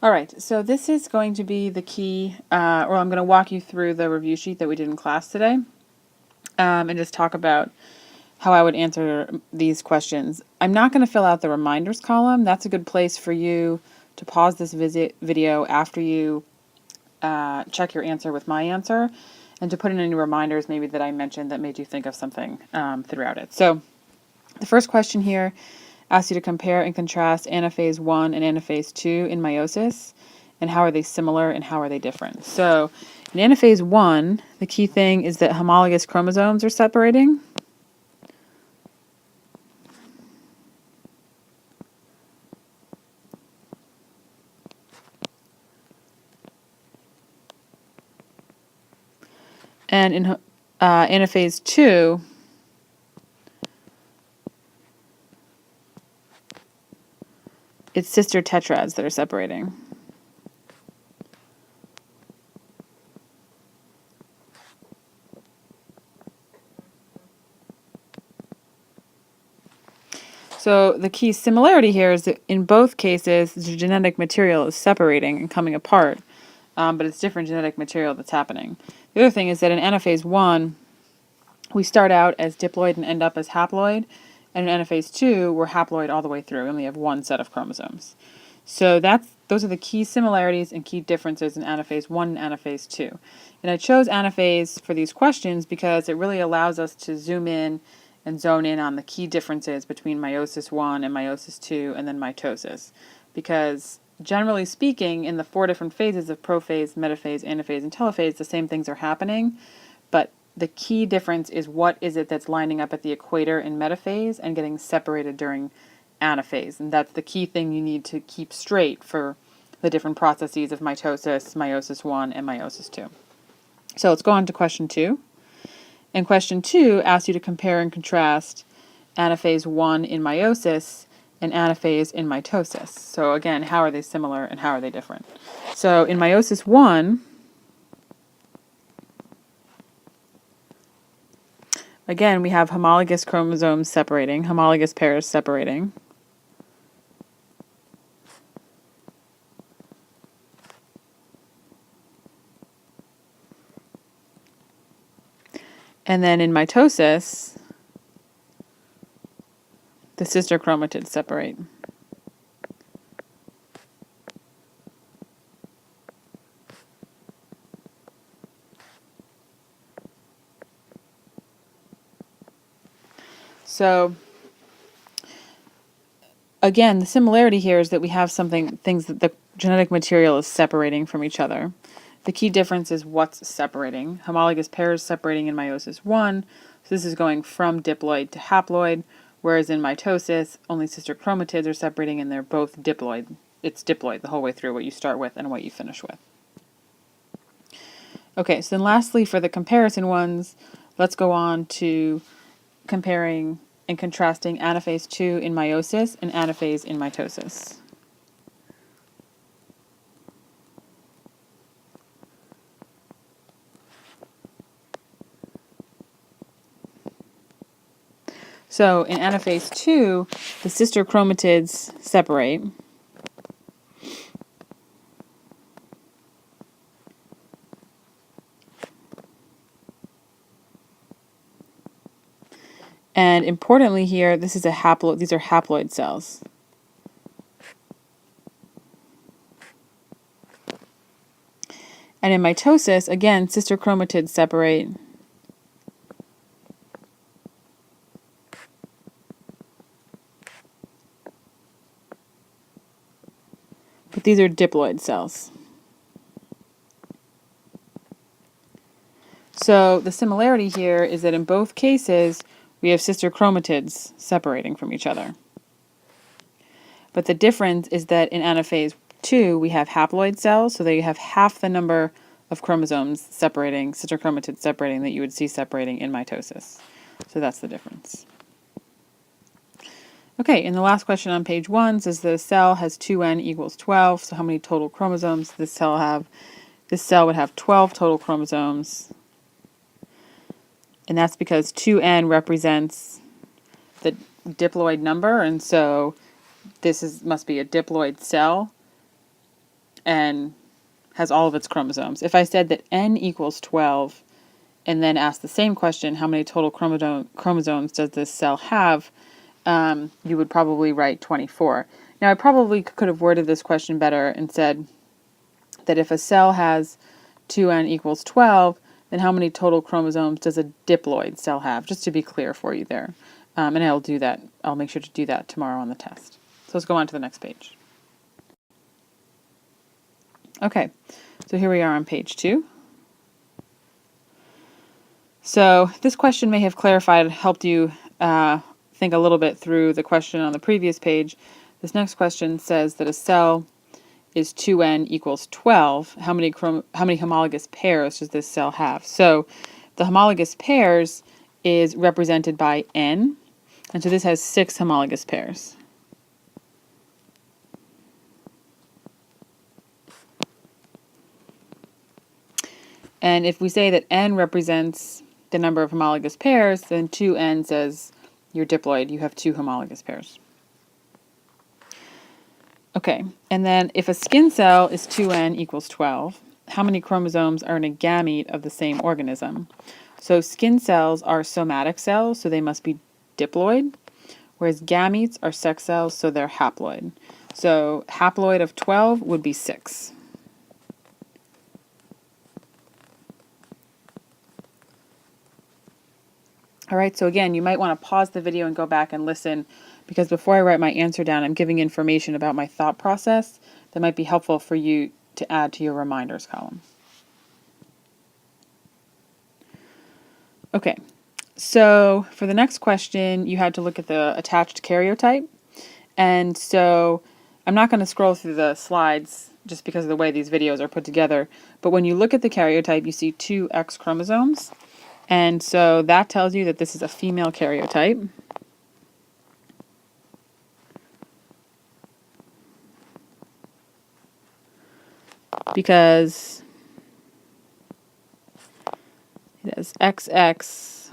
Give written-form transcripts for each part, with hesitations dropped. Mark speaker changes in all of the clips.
Speaker 1: All right, so this is going to be the key, or I'm going to walk you through the review sheet that we did in class today, and just talk about how I would answer these questions. I'm not going to fill out the reminders column. That's a good place for you to pause this video after you check your answer with my answer, and to put in any reminders maybe that I mentioned that made you think of something throughout it. So the first question here asks you to compare and contrast anaphase 1 and anaphase 2 in meiosis, and how are they similar and how are they different. So in anaphase 1, the key thing is that homologous chromosomes are separating. And in anaphase 2, it's sister tetrads that are separating. So the key similarity here is that in both cases, the genetic material is separating and coming apart, but it's different genetic material that's happening. The other thing is that in anaphase 1, we start out as diploid and end up as haploid, and in anaphase 2, we're haploid all the way through. We only have one set of chromosomes. So those are the key similarities and key differences in anaphase 1 and anaphase 2. And I chose anaphase for these questions because it really allows us to zoom in and zone in on the key differences between meiosis 1 and meiosis 2 and then mitosis. Because generally speaking, in the 4 different phases of prophase, metaphase, anaphase, and telophase, the same things are happening, but the key difference is what is it that's lining up at the equator in metaphase and getting separated during anaphase. And that's the key thing you need to keep straight for the different processes of mitosis, meiosis 1, and meiosis 2. So let's go on to question 2. And question 2 asks you to compare and contrast anaphase 1 in meiosis and anaphase in mitosis. So again, how are they similar and how are they different? So in meiosis 1, again, we have homologous chromosomes separating, homologous pairs separating. And then in mitosis, the sister chromatids separate. So again, the similarity here is that we have things that the genetic material is separating from each other. The key difference is what's separating. Homologous pairs separating in meiosis 1, so this is going from diploid to haploid, whereas in mitosis, only sister chromatids are separating and they're both diploid. It's diploid the whole way through, what you start with and what you finish with. Okay, so then lastly, for the comparison ones, let's go on to comparing and contrasting anaphase 2 in meiosis and anaphase in mitosis. So in anaphase 2, the sister chromatids separate. And importantly here, this is these are haploid cells. And in mitosis, again, sister chromatids separate. But these are diploid cells. So the similarity here is that in both cases, we have sister chromatids separating from each other. But the difference is that in anaphase 2, we have haploid cells, so they have half the number of chromosomes separating, sister chromatids separating, that you would see separating in mitosis. So that's the difference. Okay, and the last question on page 1 says the cell has 2n equals 12, so how many total chromosomes does this cell have? This cell would have 12 total chromosomes, and that's because 2n represents the diploid number, and so this must be a diploid cell. and has all of its chromosomes. If I said that n equals 12 and then asked the same question, how many total chromosomes does this cell have, you would probably write 24. Now, I probably could have worded this question better and said that if a cell has 2n equals 12, then how many total chromosomes does a diploid cell have? Just to be clear for you there. And I'll do that. I'll make sure to do that tomorrow on the test. So let's go on to the next page. Okay, so here we are on page 2. So this question may have helped you think a little bit through the question on the previous page. This next question says that a cell is 2n equals 12. How many homologous pairs does this cell have? So the homologous pairs is represented by n, and so this has 6 homologous pairs. And if we say that n represents the number of homologous pairs, then 2n says you're diploid, you have 2 homologous pairs. Okay, and then if a skin cell is 2n equals 12, how many chromosomes are in a gamete of the same organism? So skin cells are somatic cells, so they must be diploid, whereas gametes are sex cells, so they're haploid. So haploid of 12 would be 6. All right, so again, you might want to pause the video and go back and listen, because before I write my answer down, I'm giving information about my thought process that might be helpful for you to add to your reminders column. Okay, so for the next question, you had to look at the attached karyotype. And so I'm not going to scroll through the slides just because of the way these videos are put together. But when you look at the karyotype, you see 2 X chromosomes. And so that tells you that this is a female karyotype. Because it has XX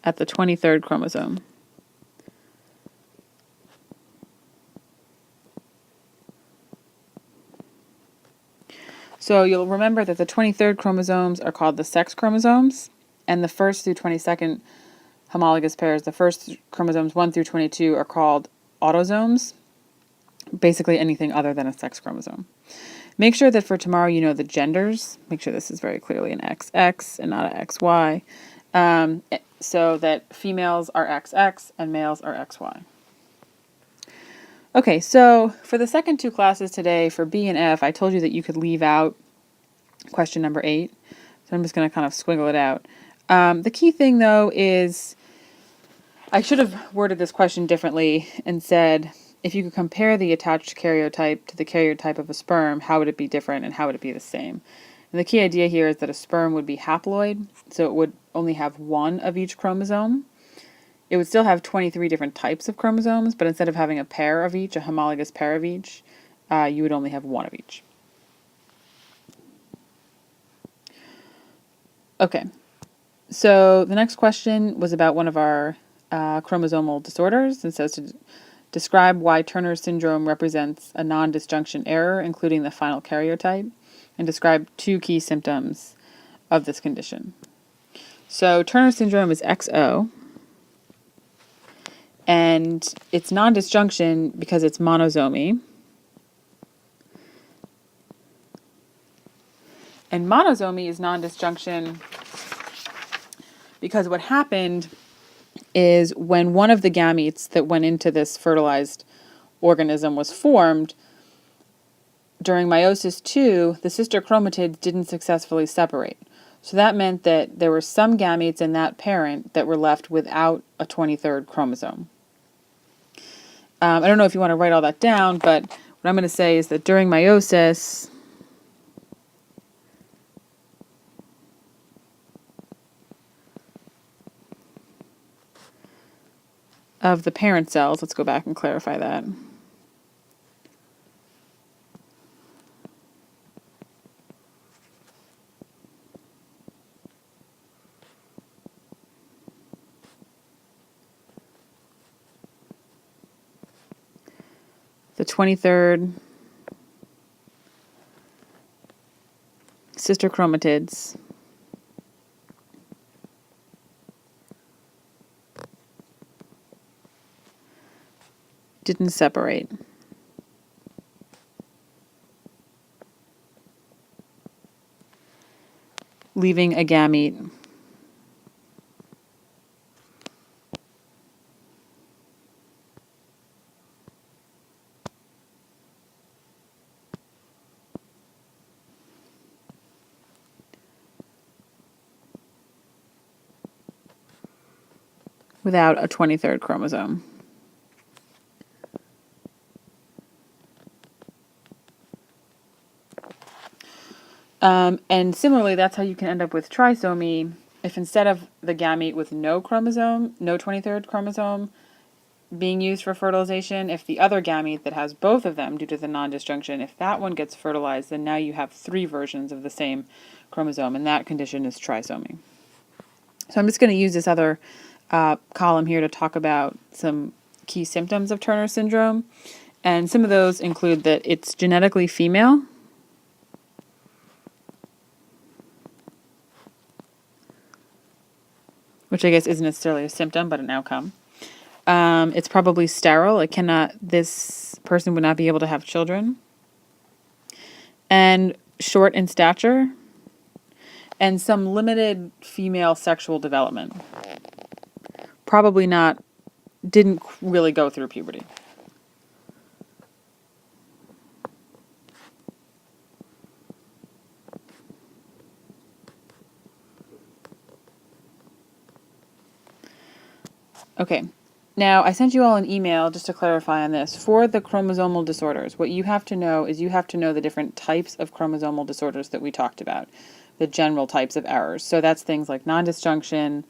Speaker 1: at the 23rd chromosome. So you'll remember that the 23rd chromosomes are called the sex chromosomes, and the 1st through 22nd homologous pairs, the first chromosomes 1 through 22, are called autosomes, basically anything other than a sex chromosome. Make sure that for tomorrow you know the genders. Make sure this is very clearly an XX and not an XY, so that females are XX and males are XY. Okay, so for the second 2 classes today, for B and F, I told you that you could leave out question number 8. So I'm just going to kind of squiggle it out. The key thing, though, is I should have worded this question differently and said, if you could compare the attached karyotype to the karyotype of a sperm, how would it be different and how would it be the same? And the key idea here is that a sperm would be haploid, so it would only have 1 of each chromosome. It would still have 23 different types of chromosomes, but instead of having a pair of each, a homologous pair of each, you would only have 1 of each. Okay, so the next question was about one of our chromosomal disorders. It says to describe why Turner syndrome represents a non-disjunction error, including the final karyotype, and describe 2 key symptoms of this condition. So Turner syndrome is XO, and it's non-disjunction because it's monosomy. And monosomy is non-disjunction because what happened is when one of the gametes that went into this fertilized organism was formed, during meiosis 2, the sister chromatids didn't successfully separate. So that meant that there were some gametes in that parent that were left without a 23rd chromosome. I don't know if you want to write all that down, but what I'm going to say is that during meiosis, of the parent cells, let's go back and clarify that. The 23rd sister chromatids didn't separate. Leaving a gamete without a 23rd chromosome. And similarly, that's how you can end up with trisomy if instead of the gamete with no chromosome, no 23rd chromosome being used for fertilization, if the other gamete that has both of them due to the non-disjunction, if that one gets fertilized, then now you have 3 versions of the same chromosome, and that condition is trisomy. So I'm just going to use this other column here to talk about some key symptoms of Turner syndrome. And some of those include that it's genetically female, which I guess isn't necessarily a symptom, but an outcome. It's probably sterile. This person would not be able to have children. And short in stature. And some limited female sexual development. Probably didn't really go through puberty. Okay, now I sent you all an email just to clarify on this. For the chromosomal disorders, what you have to know is you have to know the different types of chromosomal disorders that we talked about, the general types of errors. So that's things like non-disjunction,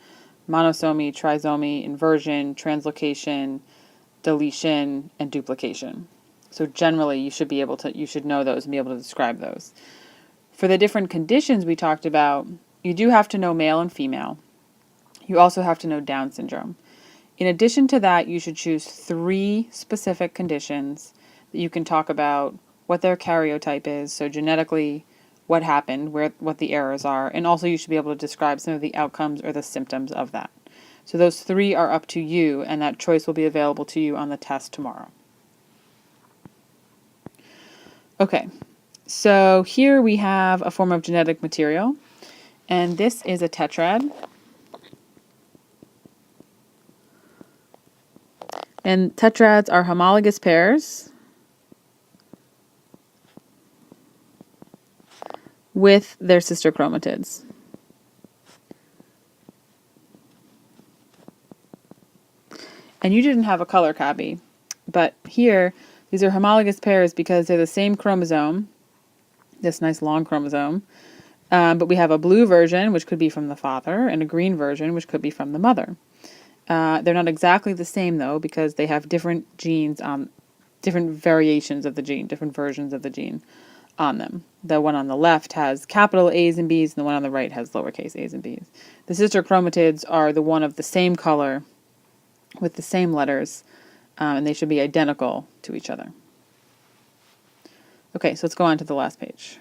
Speaker 1: monosomy, trisomy, inversion, translocation, deletion, and duplication. So generally, you should know those and be able to describe those. For the different conditions we talked about, you do have to know male and female. You also have to know Down syndrome. In addition to that, you should choose 3 specific conditions that you can talk about what their karyotype is, so genetically what happened, what the errors are, and also you should be able to describe some of the outcomes or the symptoms of that. So those 3 are up to you, and that choice will be available to you on the test tomorrow. Okay, so here we have a form of genetic material, and this is a tetrad. And tetrads are homologous pairs with their sister chromatids. And you didn't have a color copy, but here, these are homologous pairs because they're the same chromosome, this nice long chromosome, but we have a blue version, which could be from the father, and a green version, which could be from the mother. They're not exactly the same, though, because they have different genes on different variations of the gene, different versions of the gene on them. The one on the left has capital A's and B's, and the one on the right has lowercase a's and B's. The sister chromatids are the one of the same color with the same letters, and they should be identical to each other. Okay, so let's go on to the last page.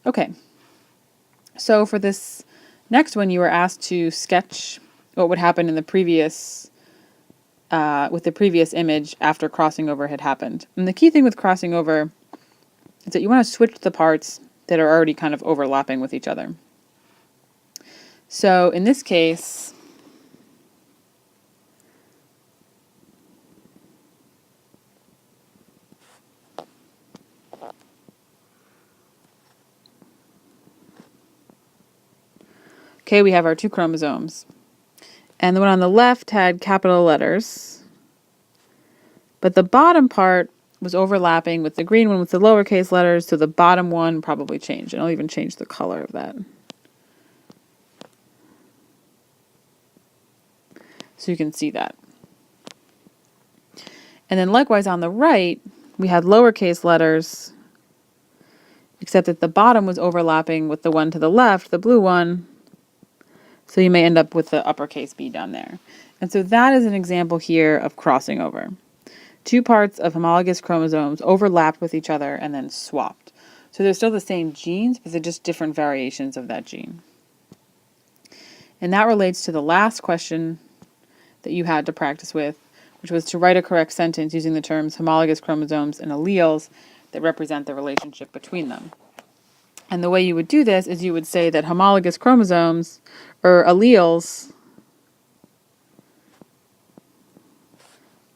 Speaker 1: Okay, so for this next one, you were asked to sketch what would happen in the previous, with the previous image after crossing over had happened. And the key thing with crossing over is that you want to switch the parts that are already kind of overlapping with each other. So in this case, okay, we have our 2 chromosomes. And the one on the left had capital letters. But the bottom part was overlapping with the green one with the lowercase letters, so the bottom one probably changed. And I'll even change the color of that. So you can see that. And then likewise on the right, we had lowercase letters, except that the bottom was overlapping with the one to the left, the blue one. So you may end up with the uppercase B down there. And so that is an example here of crossing over. Two parts of homologous chromosomes overlapped with each other and then swapped. So they're still the same genes, but they're just different variations of that gene. And that relates to the last question that you had to practice with, which was to write a correct sentence using the terms homologous chromosomes and alleles that represent the relationship between them. And the way you would do this is you would say that homologous chromosomes, or alleles,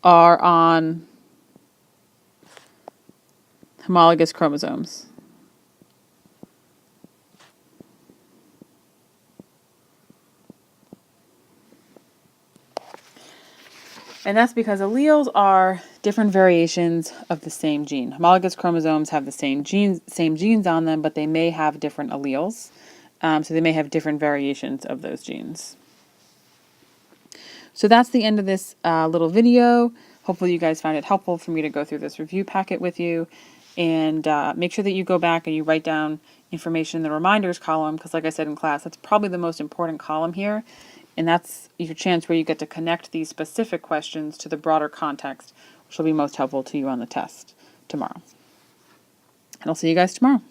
Speaker 1: are on homologous chromosomes. And that's because alleles are different variations of the same gene. Homologous chromosomes have the same genes on them, but they may have different alleles. So they may have different variations of those genes. So that's the end of this little video. Hopefully you guys found it helpful for me to go through this review packet with you. And make sure that you go back and you write down information in the reminders column, because like I said in class, that's probably the most important column here. And that's your chance where you get to connect these specific questions to the broader context, which will be most helpful to you on the test tomorrow. And I'll see you guys tomorrow.